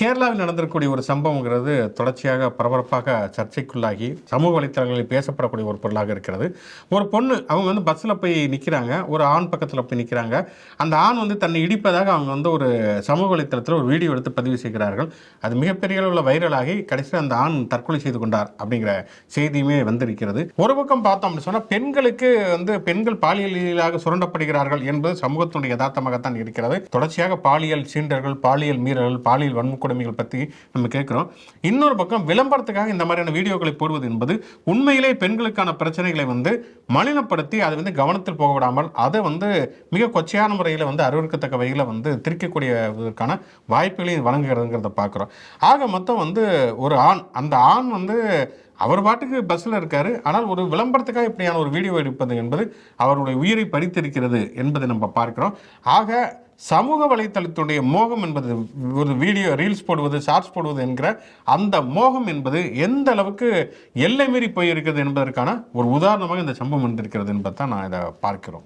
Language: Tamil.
கேரளாவில் நடந்திருக்கக்கூடிய ஒரு சம்பவங்கிறது தொடர்ச்சியாக பரபரப்பாக சர்ச்சைக்குள்ளாகி சமூக வலைத்தளங்களில் பேசப்படக்கூடிய ஒரு பொருளாக இருக்கிறது. ஒரு பொண்ணு அவங்க பஸ்ஸில் போய் நிற்கிறாங்க, ஒரு ஆண் பக்கத்தில் போய் நிற்கிறாங்க. அந்த ஆண் தன்னை இடிப்பதாக அவங்க ஒரு சமூக வலைத்தளத்தில் ஒரு வீடியோ எடுத்து பதிவு செய்கிறார்கள். அது மிகப்பெரிய அளவில் வைரலாகி கடைசியில் அந்த ஆண் தற்கொலை செய்து கொண்டார் அப்படிங்கிற செய்தியுமே வந்திருக்கிறது. ஒரு பக்கம் பார்த்தோம் அப்படின்னு சொன்னால் பெண்களுக்கு பெண்கள் பாலியலாக சுரண்டப்படுகிறார்கள் என்பது சமூகத்தினுடைய யதார்த்தமாகத்தான் இருக்கிறது. தொடர்ச்சியாக பாலியல் சீண்டல்கள், பாலியல் மீறல்கள், பாலியல் வன்கொடுமைகள் பற்றி நம்ம கேட்கிறோம். இன்னொரு பக்கம் விளம்பரத்துக்காக இந்த மாதிரியான வீடியோக்களை போடுவது என்பது உண்மையிலே பெண்களுக்கான பிரச்சனைகளை மலினப்படுத்தி அதை கவனத்தில் போக விடாமல் அதை மிக கொச்சையான முறையில் அருவருக்கத்தக்க வகையில் திரிக்கக்கூடியதற்கான வாய்ப்புகளை வழங்குகிறதுங்கிறத பார்க்குறோம். ஆக மொத்தம் ஒரு ஆண், அந்த ஆண் அவர் பாட்டுக்கு பஸ்ஸில் இருக்காரு. ஆனால் ஒரு விளம்பரத்துக்காக இப்படியான ஒரு வீடியோ எடுப்பது என்பது அவருடைய உயிரை பறித்திருக்கிறது என்பதை நம்ம பார்க்கிறோம். ஆக சமூக வலைத்தளத்துடைய மோகம் என்பது ஒரு வீடியோ ரீல்ஸ் போடுவது, ஷார்ட்ஸ் போடுவது என்கிற அந்த மோகம் என்பது எந்த அளவுக்கு எல்லை மீறி போயிருக்கிறது என்பதற்கான ஒரு உதாரணமாக இந்த சம்பவம் இருந்திருக்கிறது என்பதை தான் நான் இதை பார்க்கிறோம்.